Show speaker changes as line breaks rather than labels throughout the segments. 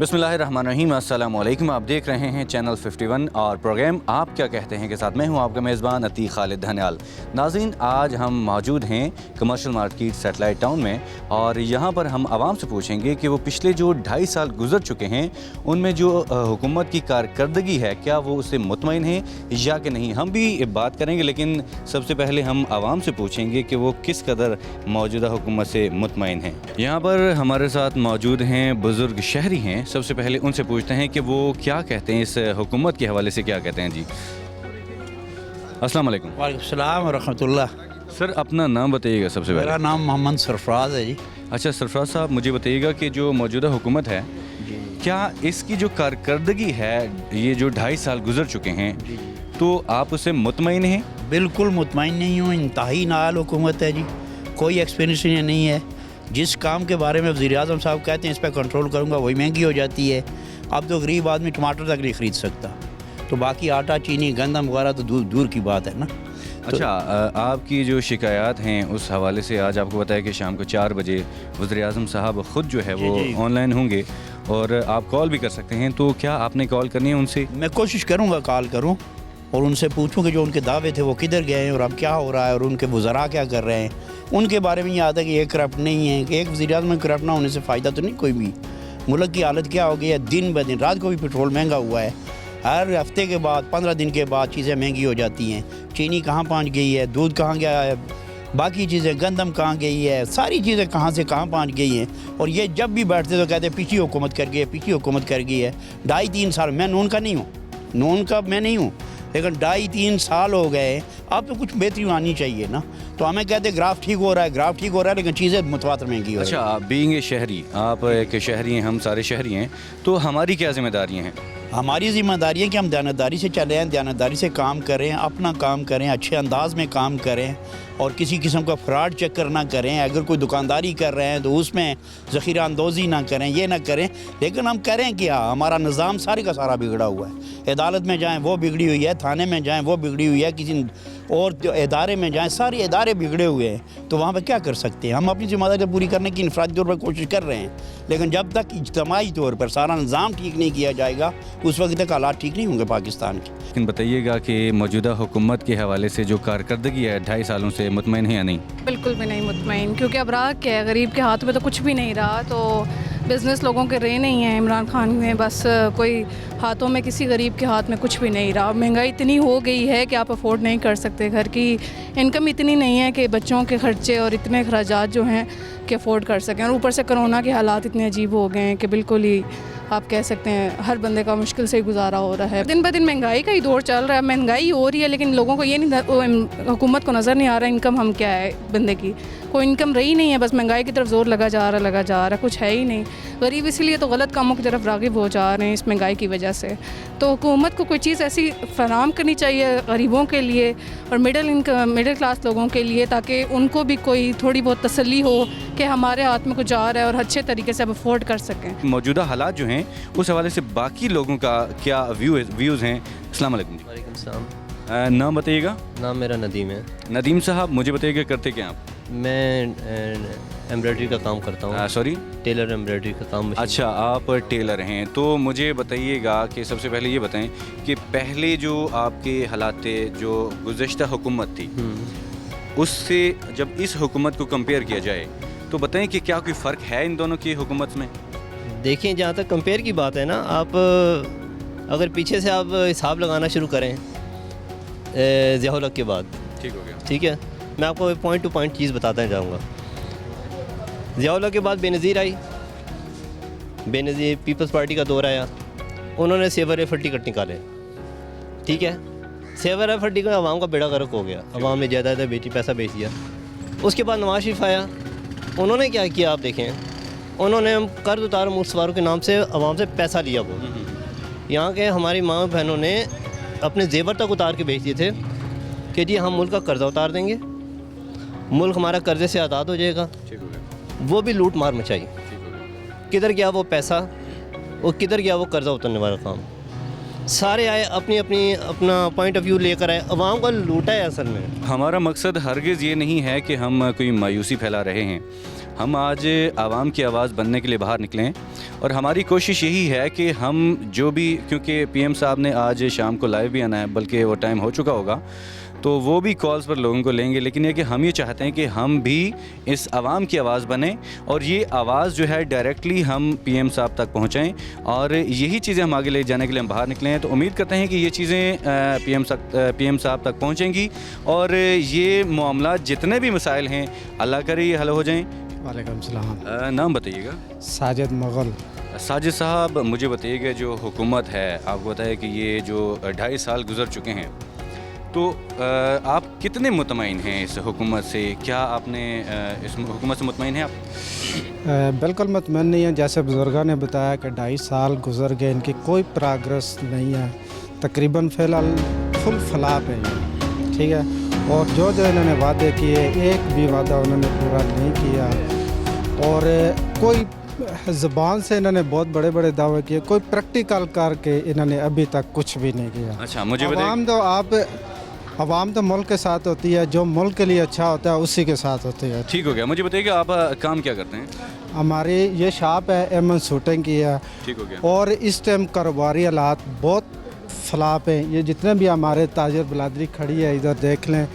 बिस्मिल्लाहिर्रहमानिर्रहीम। अस्सलाम वालेकुम। आप देख रहे हैं चैनल 51 और प्रोग्राम आप क्या कहते हैं के साथ मैं हूं आपका मेज़बान अतीक खालिद धन्याल। नाज़रीन, आज हम मौजूद हैं कमर्शियल मार्केट सैटेलाइट टाउन में और यहां पर हम आवाम से पूछेंगे कि वो पिछले जो 2.5 साल गुजर चुके हैं उनमें जो हुकूमत की कारकर्दगी है क्या वो उससे मुतमईन हैं या कि नहीं। हम भी बात करेंगे, लेकिन सबसे पहले हम आवाम से पूछेंगे कि वो किस कदर मौजूदा हुकूमत से मुतमईन हैं। यहाँ पर हमारे साथ मौजूद हैं बुज़ुर्ग शहरी हैं। सबसे पहले उनसे पूछते हैं कि वो क्या कहते हैं, इस हुकूमत के हवाले से क्या कहते हैं। जी अस्सलाम वालेकुम।
वालेकुम सलाम व रहमतुल्लाह।
सर, अपना नाम बताइएगा सबसे पहले।
मेरा नाम मोहम्मद सरफराज है जी।
अच्छा सरफराज साहब, मुझे बताइएगा कि जो मौजूदा हुकूमत है क्या इसकी जो कारकर्दगी है, ये जो 2.5 साल गुजर चुके हैं, तो आप उससे मुतमईन हैं?
बिल्कुल मुतमईन नहीं हूँ। इंतहाई नाअहल हुकूमत है जी, कोई एक्सपीरियंस नहीं है। जिस काम के बारे में वज़ीर-ए-आज़म साहब कहते हैं इस पर कंट्रोल करूँगा, वही महंगी हो जाती है। अब तो गरीब आदमी टमाटर तक नहीं ख़रीद सकता, तो बाकी आटा चीनी गंदम वगैरह तो दूर दूर की बात है ना।
अच्छा, आपकी जो शिकायत हैं उस हवाले से आज आपको बताया कि शाम को 4 बजे वज़ीर-ए-आज़म साहब ख़ुद जो है वो ऑनलाइन होंगे और आप कॉल भी कर सकते हैं, तो क्या आपने कॉल करनी है उनसे?
मैं कोशिश करूँगा कॉल करूँ और उनसे पूछूँ कि जो उनके दावे थे वो किधर गए हैं और अब क्या हो रहा है और उनके वज़रा क्या कर रहे हैं। उनके बारे में ये आता है कि ये करप्ट नहीं है, कि एक वज़ीर-ए-आज़म में करप्ट ना होने से फ़ायदा तो नहीं कोई भी। मुल्क की हालत क्या हो गई है, दिन ब दिन। रात को भी पेट्रोल महंगा हुआ है, हर हफ्ते के बाद 15 दिन के बाद चीज़ें महंगी हो जाती हैं। चीनी कहाँ पहुँच गई है, दूध कहाँ गया है, बाकी चीज़ें गंदम कहाँ गई है, सारी चीज़ें कहाँ से कहाँ पहुँच गई हैं। और ये जब भी बैठते तो कहते हैं पिछली हुकूमत कर गई है, पिछली हुकूमत कर गई है। 2.5-3 साल, मैं नून का नहीं हूँ, नून का मैं नहीं हूँ, लेकिन 2.5-3 साल हो गए, अब तो कुछ बेहतरी आनी चाहिए ना। तो हमें कहते हैं ग्राफ ठीक हो रहा है, ग्राफ ठीक हो रहा है, लेकिन चीज़ें मुतवातर महंगी हो रही हैं।
अच्छा, बीइंग ए शहरी, आप एक शहरी हैं, हम सारे शहरी हैं, तो हमारी क्या ज़िम्मेदारियाँ हैं?
हमारी ज़िम्मेदारी है कि हम दयानतदारी से चलें, दयानतदारी से काम करें, अपना काम करें, अच्छे अंदाज में काम करें और किसी किस्म का फ्रॉड चक्कर ना करें। अगर कोई दुकानदारी कर रहे हैं तो उसमें ज़ख़ीरा अंदोज़ी ना करें, ये ना करें। लेकिन हम करें क्या, हमारा निज़ाम सारे का सारा बिगड़ा हुआ है। अदालत में जाएँ वो बिगड़ी हुई है, थाने में जाएँ वो बिगड़ी हुई है, किसी और इदारे में जाएँ सारे इदारे बिगड़े हुए हैं। तो वहाँ पर क्या कर सकते हैं। हम अपनी ज़िम्मेदारी पूरी करने की इनफरादी तौर पर कोशिश कर रहे हैं, लेकिन जब तक इज्तिमाई तौर पर सारा निज़ाम ठीक नहीं किया जाएगा उस वक्त तक हालात ठीक नहीं होंगे पाकिस्तान के।
लेकिन बताइएगा कि मौजूदा हुकूमत के हवाले से जो कारकर्दगी है 2.5 सालों से, मुतमईन है या नहीं?
बिल्कुल भी नहीं मुतमईन, क्योंकि अब रहा क्या है, गरीब के हाथ में तो कुछ भी नहीं रहा। तो बिज़नेस लोगों के रहे नहीं हैं इमरान खान में, बस कोई हाथों में, किसी गरीब के हाथ में कुछ भी नहीं रहा। महंगाई इतनी हो गई है कि आप अफोर्ड नहीं कर सकते, घर की इनकम इतनी नहीं है कि बच्चों के खर्चे और इतने अखराजात जो हैं कि अफोर्ड कर सकें। और ऊपर से कोरोना के हालात इतने अजीब हो गए हैं कि बिल्कुल ही आप कह सकते हैं हर बंदे का मुश्किल से गुजारा हो रहा है। दिन ब दिन महंगाई का ही दौर चल रहा है, महंगाई हो रही है, लेकिन लोगों को ये नहीं, हुकूमत को नज़र नहीं आ रहा इनकम हम क्या है बंदे की। कोई इनकम रही नहीं है, बस महंगाई की तरफ जोर लगा जा रहा, कुछ है ही नहीं। गरीब इसीलिए तो गलत कामों की तरफ राग़िब हो जा रहे हैं इस महंगाई की वजह से। तो हुकूमत को कोई चीज़ ऐसी फराहम करनी चाहिए गरीबों के लिए और मिडिल क्लास लोगों के लिए, ताकि उनको भी कोई थोड़ी बहुत तसल्ली हो कि हमारे हाथ में कुछ आ रहा है और अच्छे तरीके से अब अफोर्ड कर सकें।
मौजूदा हालात जो हैं उस हवाले से बाकी लोगों का क्या व्यूज़ हैं? अस्सलाम वालेकुम जी।
वालेकुम सलाम।
नाम बताइएगा।
नाम मेरा नदीम है।
नदीम साहब, मुझे बताइएगा करते क्या आप?
मैं एम्ब्रॉयडरी का काम करता हूँ।
सॉरी,
टेलर एम्ब्रॉयडरी का काम।
अच्छा, आप टेलर हैं, तो मुझे बताइएगा कि सबसे पहले ये बताएं कि पहले जो आपके हालात थे, जो गुज़श्ता हुकूमत थी, उससे जब इस हुकूमत को कंपेयर किया जाए तो बताएं कि क्या कोई फ़र्क है इन दोनों की हुकूमत में?
देखिए, जहाँ तक कंपेयर की बात है ना, आप अगर पीछे से आप हिसाब लगाना शुरू करें ज़िया-उल हक़ के बाद,
ठीक हो गया।
ठीक है, मैं आपको पॉइंट टू पॉइंट चीज़ बताता जाऊँगा। ज़िया-उल हक़ के बाद बेनज़ीर आई, बेनज़ीर पीपल्स पार्टी का दौर आया, उन्होंने सेवर एफर्टी कट निकाले। ठीक है, सेवर एफर्टी का आवाम का बेड़ा गर्क हो गया, आवाम ने जायदाद बेची, पैसा बेच दिया। उसके बाद नवाज शरीफ आया, उन्होंने क्या किया आप देखें, उन्होंने हम कर्ज उतार मुल्कवारों के नाम से आवाम से पैसा लिया। वो यहाँ के हमारी माँ बहनों ने अपने जेवर तक उतार के बेच दिए थे कि जी हम मुल्क का कर्जा उतार देंगे, मुल्क हमारा कर्जे से आज़ाद हो जाएगा। वो भी लूट मार मचाई। किधर गया वो पैसा और किधर गया वो कर्जा उतरने वाला काम। سارے آئے اپنا پوائنٹ آف ویو لے کر آئے, عوام کو لوٹا ہے اصل میں.
ہمارا مقصد ہرگز یہ نہیں ہے کہ ہم کوئی مایوسی پھیلا رہے ہیں. ہم آج عوام کی آواز بننے کے لیے باہر نکلیں اور ہماری کوشش یہی ہے کہ ہم جو بھی, کیونکہ پی ایم صاحب نے آج شام کو لائیو بھی آنا ہے, بلکہ وہ ٹائم ہو چکا ہوگا, تو وہ بھی کالز پر لوگوں کو لیں گے, لیکن یہ کہ ہم یہ چاہتے ہیں کہ ہم بھی اس عوام کی آواز بنیں اور یہ آواز جو ہے ڈائریکٹلی ہم پی ایم صاحب تک پہنچائیں, اور یہی چیزیں ہم آگے لے جانے کے لیے ہم باہر نکلے ہیں. تو امید کرتے ہیں کہ یہ چیزیں پی ایم صاحب تک پہنچیں گی اور یہ معاملات جتنے بھی مسائل ہیں اللہ کرے یہ حل ہو جائیں.
وعلیکم السلام.
نام بتائیے گا.
ساجد مغل.
ساجد صاحب, مجھے بتائیے گا, جو حکومت ہے آپ کو پتہ ہے کہ یہ جو 2.5 سال گزر چکے ہیں, تو آپ کتنے مطمئن ہیں اس حکومت سے؟ کیا آپ نے اس حکومت سے مطمئن ہیں آپ؟
بالکل مطمئن نہیں ہے. جیسے بزرگوں نے بتایا کہ 2.5 سال گزر گئے, ان کی کوئی پروگریس نہیں ہے. تقریباً فی الحال فل فلاپ ہے یہ, ٹھیک ہے. اور جو انہوں نے وعدے کیے ایک بھی وعدہ انہوں نے پورا نہیں کیا, اور کوئی زبان سے انہوں نے بہت بڑے بڑے دعوے کیے, کوئی پریکٹیکل کر کے انہوں نے ابھی تک کچھ بھی نہیں کیا.
اچھا, مجھے
عوام تو ملک کے ساتھ ہوتی ہے, جو ملک کے لیے اچھا ہوتا ہے اسی کے ساتھ ہوتی ہے.
ٹھیک ہو گیا. مجھے بتائیے کہ آپ کام کیا کرتے ہیں؟
ہماری یہ شاپ ہے ایمن سوٹنگ کی ہے.
ٹھیک ہو گیا.
اور اس ٹائم کاروباری حالات بہت فلاپ ہیں. یہ جتنے بھی ہمارے تاجر بلادری کھڑی ہے ادھر دیکھ لیں,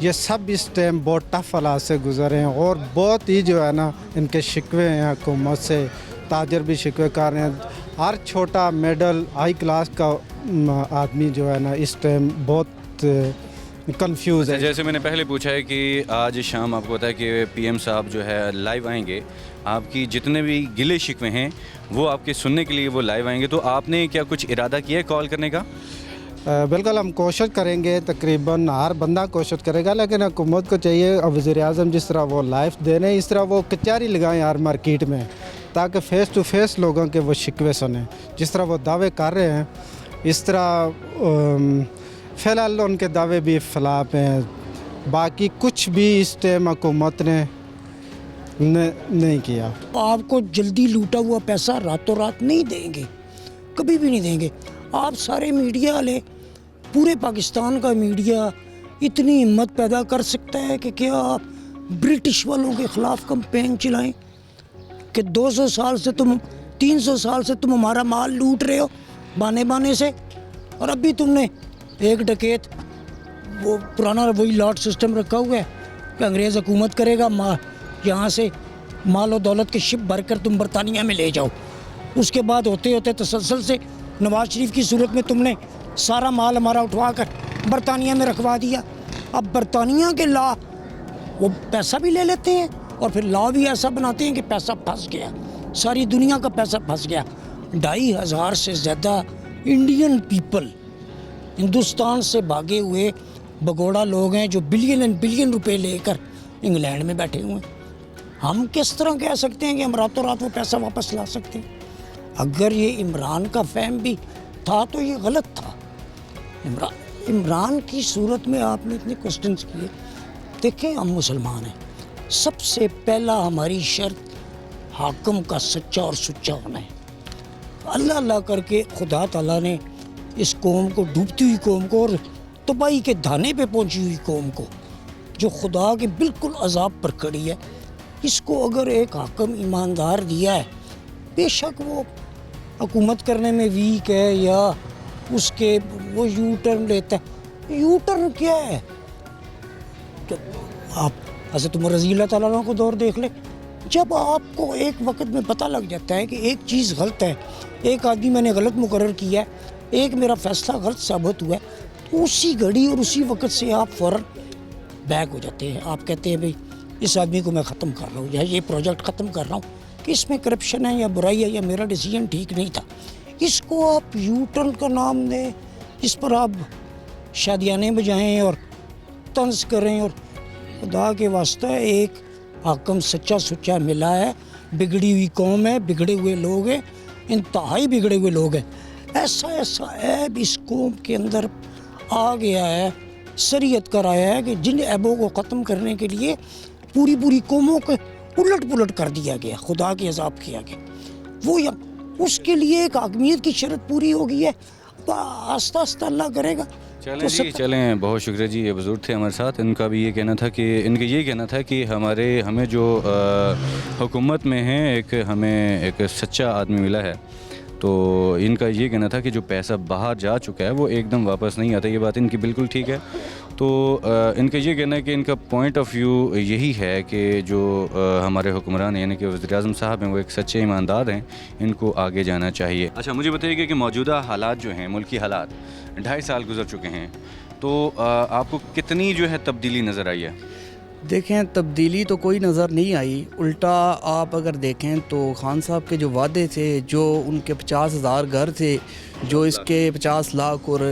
یہ سب اس ٹائم بہت ٹف حالات سے گزرے ہیں, اور بہت ہی جو ہے نا ان کے شکوے ہیں حکومت سے. تاجر بھی شکوے کر رہے ہیں. ہر چھوٹا میڈل ہائی کلاس کا آدمی جو ہے نا اس ٹائم بہت کنفیوز ہے.
جیسے میں نے پہلے پوچھا ہے کہ آج شام آپ کو پتا ہے کہ پی ایم صاحب جو ہے لائیو آئیں گے, آپ کی جتنے بھی گلے شکوے ہیں وہ آپ کے سننے کے لیے وہ لائیو آئیں گے, تو آپ نے کیا کچھ ارادہ کیا ہے کال کرنے کا؟
بالکل ہم کوشش کریں گے, تقریباً ہر بندہ کوشش کرے گا, لیکن حکومت کو چاہیے وزیر اعظم جس طرح وہ لائیو دے رہے ہیں اس طرح وہ کچہری لگائیں ہر مارکیٹ میں, تاکہ فیس ٹو فیس لوگوں کے وہ شکوے سنیں. جس طرح وہ دعوے کر رہے ہیں اس طرح فی الحال ان کے دعوے بھی فلاپ ہیں. باقی کچھ بھی اس ٹائم حکومت نے نہیں کیا.
آپ کو جلدی لوٹا ہوا پیسہ راتوں رات نہیں دیں گے, کبھی بھی نہیں دیں گے. آپ سارے میڈیا والے, پورے پاکستان کا میڈیا اتنی ہمت پیدا کر سکتا ہے کہ کیا آپ برٹش والوں کے خلاف کمپین چلائیں کہ 200 سال سے 300 سال سے تم ہمارا مال لوٹ رہے ہو بانے سے, اور اب بھی تم نے ایک ڈکیت وہ پرانا وہی لاٹ سسٹم رکھا ہوا ہے کہ انگریز حکومت کرے گا, یہاں سے مال و دولت کے شپ بھر کر تم برطانیہ میں لے جاؤ. اس کے بعد ہوتے ہوتے تسلسل سے نواز شریف کی صورت میں تم نے سارا مال ہمارا اٹھوا کر برطانیہ میں رکھوا دیا. اب برطانیہ کے لا وہ پیسہ بھی لے لیتے ہیں اور پھر لا بھی ایسا بناتے ہیں کہ پیسہ پھنس گیا, ساری دنیا کا پیسہ پھنس گیا. 2,500 سے زیادہ انڈین پیپل ہندوستان سے بھاگے ہوئے بگوڑا لوگ ہیں جو بلین اینڈ بلین روپے لے کر انگلینڈ میں بیٹھے ہوئے ہیں. ہم کس طرح کہہ سکتے ہیں کہ ہم راتوں رات وہ پیسہ واپس لا سکتے ہیں؟ اگر یہ عمران کا فہم بھی تھا تو یہ غلط تھا. عمران کی صورت میں آپ نے اتنے کوسچنز کیے. دیکھیں ہم مسلمان ہیں, سب سے پہلا ہماری شرط حاکم کا سچا اور سچا ہونا ہے. اللہ اللہ کر کے خدا تعالیٰ نے اس قوم کو, ڈوبتی ہوئی قوم کو اور تباہی کے دھانے پہ پہنچی ہوئی قوم کو, جو خدا کے بالکل عذاب پر کھڑی ہے, اس کو اگر ایک حاکم ایماندار دیا ہے, بے شک وہ حکومت کرنے میں ویک ہے یا اس کے وہ یو ٹرن لیتا ہے. یو ٹرن کیا ہے؟ آپ حضرت عمر رضی اللہ تعالیٰ عنہ کو دور دیکھ لیں. جب آپ کو ایک وقت میں پتہ لگ جاتا ہے کہ ایک چیز غلط ہے, ایک آدمی میں نے غلط مقرر کیا ہے, ایک میرا فیصلہ غلط ثابت ہوا ہے, تو اسی گھڑی اور اسی وقت سے آپ فوراً بیک ہو جاتے ہیں. آپ کہتے ہیں بھئی اس آدمی کو میں ختم کر رہا ہوں یا یہ پروجیکٹ ختم کر رہا ہوں کہ اس میں کرپشن ہے یا برائی ہے یا میرا ڈیسیجن ٹھیک نہیں تھا. اس کو آپ یو ٹرن کا نام دیں, اس پر آپ شادیانے بجائیں اور طنز کریں. اور خدا کے واسطہ ایک حاکم سچا سچا ملا ہے. بگڑی ہوئی قوم ہے, بگڑے ہوئے لوگ ہیں, انتہائی بگڑے ہوئے لوگ ہیں. ایسا عیب اس قوم کے اندر آ گیا ہے, شریعت کرایا ہے کہ جن عیبوں کو ختم کرنے کے لیے پوری قوموں کو الٹ پلٹ کر دیا گیا, خدا کے عذاب کیا گیا. وہ اس کے لیے ایک حاکمیت کی شرط پوری ہو گئی ہے. आस्ता आस्ता अल्लाह करेगा।
चलें जी, चलें, बहुत शुक्रिया जी। ये बुज़ुर्ग थे हमारे साथ, इनका भी ये कहना था कि हमें जो हुकूमत में है हमें एक सच्चा आदमी मिला है, तो इनका ये कहना था कि जो पैसा बाहर जा चुका है वो एकदम वापस नहीं आता। ये बात इनकी बिल्कुल ठीक है। तो इनका ये कहना है कि इनका पॉइंट ऑफ व्यू यही है कि जो हमारे हुक्मरान यानी कि वज़ीर-ए-आज़म साहब हैं वो एक सच्चे ईमानदार हैं, इनको आगे जाना चाहिए। अच्छा, मुझे बताइएगा कि मौजूदा हालात जो हैं, मुल्की हालात, 2.5 साल गुजर चुके हैं, तो आपको कितनी जो है तब्दीली नज़र आई है?
देखें, तब्दीली तो कोई नज़र नहीं आई। उल्टा आप अगर देखें तो खान साहब के जो वादे थे, जो उनके 50,000 घर थे, जो इसके 50 लाख और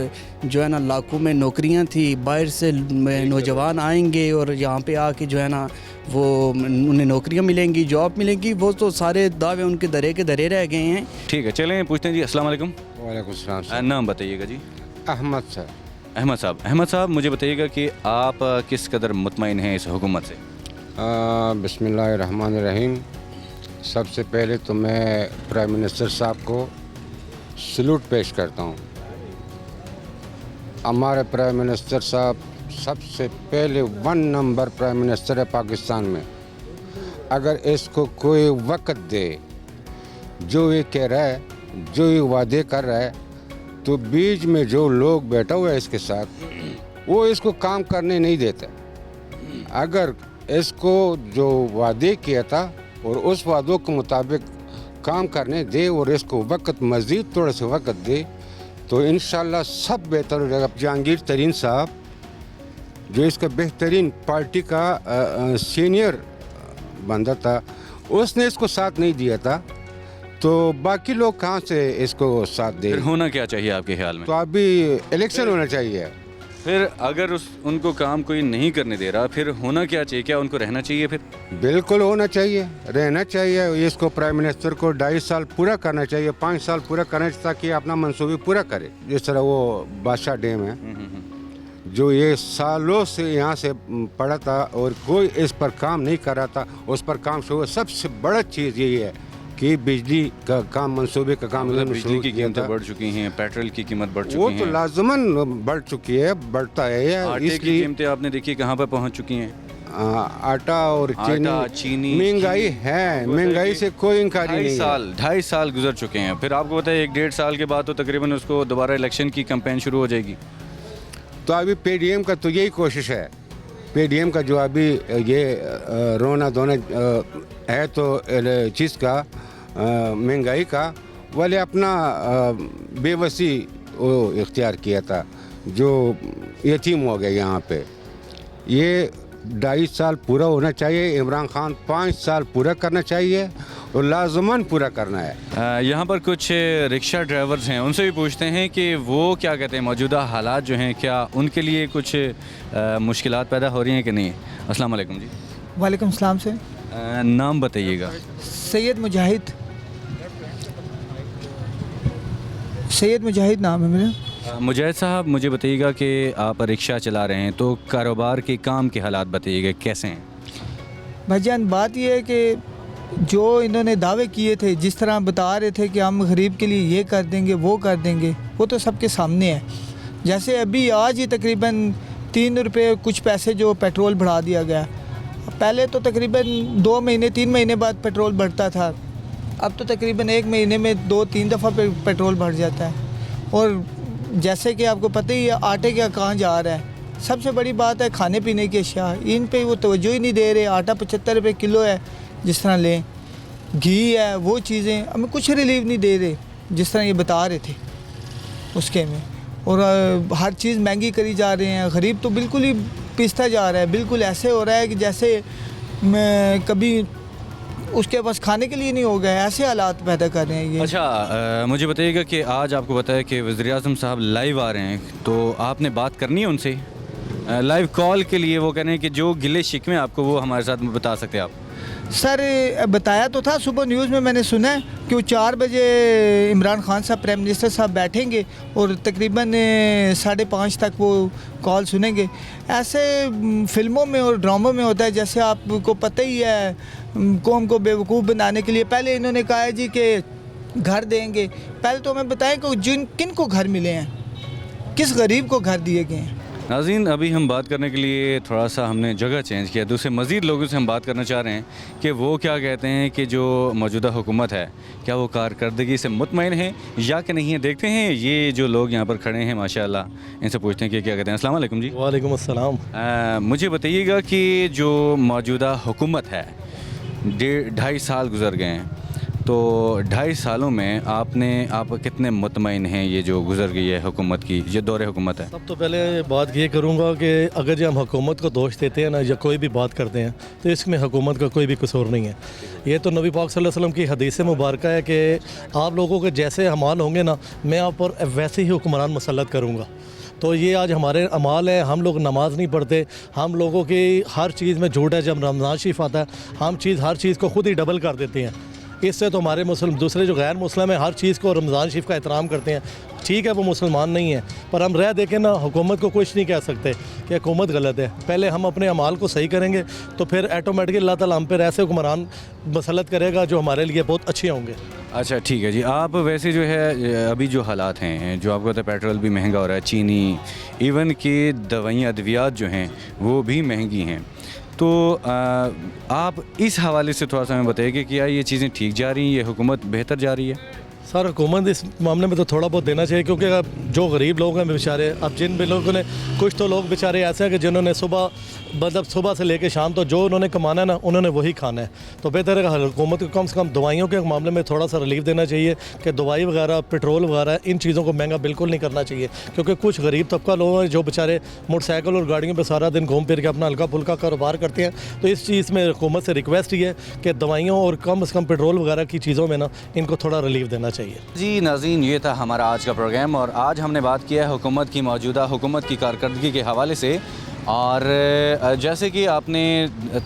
जो है ना लाखों में नौकरियां थी, बाहर से नौजवान आएंगे और यहाँ पे आके जो है ना वो उन्हें नौकरियां मिलेंगी, जॉब मिलेंगी, वो तो सारे दावे उनके धरे के धरे रह गए हैं।
ठीक है, चलें पूछते हैं जी। अस्सलाम वालेकुम।
वालेकुम सलाम।
नाम बताइएगा जी।
अहमद सर।
अहमद साहब, मुझे बताइएगा कि आप किस कदर मुतमईन हैं इस हुकूमत से?
बिस्मिल्लाहिर्रहमानिर्रहीम। सबसे पहले तो मैं प्राइम मिनिस्टर साहब को सलूट पेश करता हूँ। हमारे प्राइम मिनिस्टर साहब सबसे पहले 1 नंबर प्राइम मिनिस्टर है पाकिस्तान में। अगर इसको कोई वक्त दे, जो ये कह रहा है, जो ये वादे कर रहा है, तो बीच में जो लोग बैठा हुआ है इसके साथ, वो इसको काम करने नहीं देते। अगर इसको जो वादे किया था और उस वादों के मुताबिक काम करने दे और इसको वक्त मज़ीद थोड़ा सा वक्त दे, तो इंशाल्लाह सब बेहतर हो जाएगा। जहांगीर तरीन साहब जो इसका बेहतरीन पार्टी का सीनियर बंदा था, उसने इसको साथ नहीं दिया था, तो बाकी लोग कहाँ से इसको साथ दे?
फिर होना क्या चाहिए आपके ख्याल में?
तो अभी इलेक्शन होना चाहिए।
फिर अगर उनको काम कोई नहीं करने दे रहा, फिर होना क्या चाहिए? क्या उनको रहना चाहिए? फिर
बिल्कुल होना चाहिए, रहना चाहिए। इसको प्राइम मिनिस्टर को 2.5 साल पूरा करना चाहिए, 5 साल पूरा करना चाहिए, ताकि अपना मंसूबी पूरा करे। जिस तरह वो बादशाह डैम है, जो ये सालों से यहाँ से पड़ा था और कोई इस पर काम नहीं कर रहा था, उस पर काम शुरू। सबसे बड़ा चीज़ यही है कि बिजली का काम, मंसूबे का काम,
बिजली की कीमतें बढ़ चुकी हैं, पेट्रोल की कीमत बढ़ चुकी
वो
है,
तो लाजमन बढ़ चुकी है, बढ़ता है।
आटे की कीमतें आपने देखी कहाँ पर पहुँच चुकी हैं।
आटा और
चीनी,
महंगाई है, महंगाई से कोई इंकारी नहीं है।
2.5 साल गुजर चुके हैं। फिर आपको पता है 1-1.5 साल के बाद तो तकरीबन उसको दोबारा इलेक्शन की कैंपेन शुरू हो जाएगी।
तो अभी पीडीएम का तो यही कोशिश है। पीडीएम का जो अभी ये रोना धोना है तो चीज़ का महंगाई का, वाले अपना बेबसी वो इख्तियार किया था, जो यतीम हो गया यहाँ पे। ये 2.5 साल पूरा होना चाहिए। इमरान खान 5 साल पूरा करना चाहिए और लाजमन पूरा करना है।
यहाँ पर कुछ रिक्शा ड्राइवर्स हैं, उनसे भी पूछते हैं कि वो क्या कहते हैं, मौजूदा हालात जो हैं क्या उनके लिए कुछ मुश्किलात पैदा हो रही हैं कि नहीं। अस्सलाम वालेकुम जी।
वालेकुम सलाम से।
नाम बताइएगा।
सैयद मुजाहिद नाम है मेरा।
मुजाहिद साहब, मुझे बताइएगा कि आप रिक्शा चला रहे हैं, तो कारोबार के काम के हालात बताइएगा कैसे हैं।
भाईजान, बात यह है कि जो इन्होंने दावे किए थे, जिस तरह बता रहे थे कि हम गरीब के लिए ये कर देंगे, वो कर देंगे, वो तो सबके सामने है। जैसे अभी आज ही तकरीबन 3 रुपये कुछ पैसे जो पेट्रोल बढ़ा दिया गया। पहले तो तकरीबन 2 महीने 3 महीने बाद पेट्रोल बढ़ता था, अब तो तकरीबन 1 महीने में 2-3 दफ़ा पेट्रोल बढ़ जाता है। और जैसे कि आपको पता ही है आटे का कहाँ जा रहा है। सबसे बड़ी बात है खाने पीने की अशिया, इन पे वो तवज्जो ही नहीं दे रहे। आटा 75 रुपये किलो है, जिस तरह लें, घी है, वो चीज़ें हमें कुछ रिलीव नहीं दे रहे, जिस तरह ये बता रहे थे उसके में। और हर चीज़ महंगी करी जा रहे हैं। गरीब तो बिल्कुल ही पिसता जा रहा है, बिल्कुल ऐसे हो रहा है कि जैसे कभी उसके पास खाने के लिए नहीं हो गया, ऐसे हालात पैदा कर रहे हैं ये।
अच्छा, मुझे बताइएगा कि आज आपको पता है कि वज़ीर-ए-आज़म साहब लाइव आ रहे हैं, तो आपने बात करनी है उनसे लाइव कॉल के लिए। वो कह रहे हैं कि जो गिले शिकवे आपको वो हमारे साथ बता सकते हैं आप।
सर, बताया तो था, सुबह न्यूज़ में मैंने सुना है कि वो 4 बजे इमरान खान साहब, प्राइम मिनिस्टर साहब बैठेंगे और तकरीबन 5:30 तक वो कॉल सुनेंगे। ऐसे फिल्मों में और ड्रामों में होता है, जैसे आपको पता ही है, कौम को बेवकूफ़ बनाने के लिए पहले इन्होंने कहा है जी कि घर देंगे। पहले तो हमें बताएं कि किन को घर मिले हैं, किस गरीब को घर दिए गए हैं।
नाज़रीन, अभी हम बात करने के लिए थोड़ा सा हमने जगह चेंज किया, दूसरे मज़ीद लोगों से हम बात करना चाह रहे हैं कि वो क्या कहते हैं कि जो मौजूदा हुकूमत है क्या वो कारकर्दगी से मुतमईन है या कि नहीं है। देखते हैं ये जो लोग यहाँ पर खड़े हैं माशाल्लाह, इनसे पूछते हैं कि क्या कहते हैं। अस्सलाम वालेकुम जी।
वालेकुम अस्सलाम।
मुझे बताइएगा कि जो मौजूदा हुकूमत है 2.5 साल गुजर गए हैं, तो 2.5 सालों में आप कितने मुतमईन हैं ये जो गुजर गई है हुकूमत की, ये दौर हुकूमत है।
सब तो पहले बात ये करूँगा कि अगर जो हम हुकूमत को दोष देते हैं ना या कोई भी बात करते हैं तो इसमें हुकूमत का कोई भी कसूर नहीं है। ये तो नबी पाक सल्लल्लाहु अलैहि वसल्लम की हदीस मुबारक है कि आप लोगों के जैसे अमाल होंगे ना, मैं आप पर वैसे ही हुक्मरान मुसल्लत करूँगा। तो ये आज हमारे अमाल है, हम लोग नमाज़ नहीं पढ़ते, हम लोगों की हर चीज़ में झूठ है। जब रमज़ान शरीफ आता है हम हर चीज़ को खुद ही डबल कर देते हैं। इससे तो हमारे मुस्लिम दूसरे जो गैर मुस्लिम है हर चीज़ को रमज़ान शरीफ का एहतराम करते हैं। ठीक है वो मुसलमान नहीं है, पर हम रह देखें ना, हुकूमत को कुछ नहीं कह सकते कि हुकूमत गलत है। पहले हम अपने अमाल को सही करेंगे तो फिर ऑटोमेटिकली अल्लाह ताला हम पर ऐसे हुक्मरान मसलत करेगा जो हमारे लिए बहुत अच्छे होंगे।
अच्छा ठीक है जी। आप वैसे जो है अभी जो हालात हैं, जो आपको पता है पेट्रोल भी महंगा हो रहा है, चीनी, इवन कि दवाइयाँ अद्वियात जो हैं वो भी महंगी हैं, तो आप इस हवाले से थोड़ा सा हमें बताइए कि क्या ये चीज़ें ठीक जा रही हैं, ये हुकूमत बेहतर जा रही है।
सर हुकूमत इस मामले में तो थोड़ा बहुत देना चाहिए, क्योंकि जो गरीब लोग हैं बेचारे, अब जिन भी लोगों ने, कुछ तो लोग बेचारे ऐसे हैं कि जिन्होंने सुबह से लेकर शाम तो जो उन्होंने कमाना है ना उन्होंने वही खाना है। तो बेहतर है हुकूमत को कम से कम दवाइयों के मामले में थोड़ा सा रिलीफ देना चाहिए कि दवाई वगैरह, पेट्रोल वगैरह, इन चीज़ों को महंगा बिल्कुल नहीं करना चाहिए। क्योंकि कुछ गरीब तबका लोग हैं जो बेचारे मोटरसाइकिल और गाड़ियों पर सारा दिन घूम फिर के अपना हल्का फुल्का कारोबार करते हैं। तो इस चीज़ में हुकूमत से रिक्वेस्ट ही है कि दवाइयों और कम से कम पेट्रोल वगैरह की चीज़ों में ना इनको थोड़ा रिलीफ देना चाहिए।
जी नाज़रीन, ये था हमारा आज का प्रोग्राम और आज हमने बात किया है हुकूमत की, मौजूदा हुकूमत की कारकर्दगी के हवाले से। और जैसे कि आपने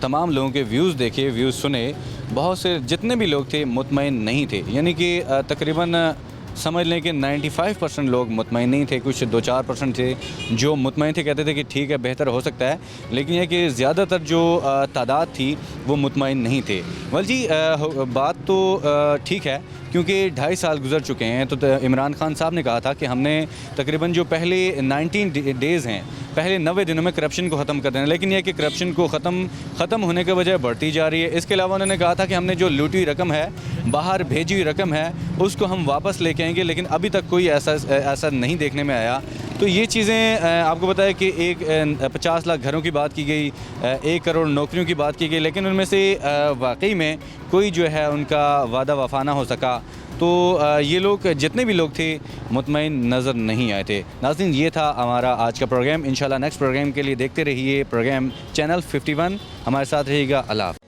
तमाम लोगों के व्यूज़ देखे, व्यूज़ सुने, बहुत से जितने भी लोग थे मुतमईन नहीं थे, यानी कि तकरीबन समझ लें कि 95% लोग मुतमईन नहीं थे। कुछ 2-4% थे जो मुतमईन थे, कहते थे कि ठीक है बेहतर हो सकता है, लेकिन यह कि ज़्यादातर जो तादाद थी वो मुतमईन नहीं थे। वल जी बात तो ठीक है, क्योंकि 2.5 साल गुजर चुके हैं। तो इमरान खान साहब ने कहा था कि हमने तकरीबन जो पहले 19 डेज़ हैं, पहले 90 दिनों में करप्शन को ख़त्म कर देना, लेकिन यह कि करप्शन को ख़त्म होने के बजाय बढ़ती जा रही है। इसके अलावा उन्होंने कहा था कि हमने जो लूटी हुई रकम है, बाहर भेजी हुई रकम है, उसको हम वापस लेके आएंगे, लेकिन अभी तक कोई ऐसा नहीं देखने में आया। तो ये चीज़ें आपको पता है कि 50 लाख घरों की बात की गई, 1 करोड़ नौकरियों की बात की गई, लेकिन उनमें से वाकई में कोई जो है उनका वादा वफा ना हो सका। तो ये लोग, जितने भी लोग थे, मुतमईन नज़र नहीं आए थे। नाज़रीन, ये था हमारा आज का प्रोग्राम। इंशाल्लाह नेक्स्ट प्रोग्राम के लिए देखते रहिए प्रोग्राम चैनल 51। हमारे साथ रहिएगा। अल्लाह हाफ़िज़।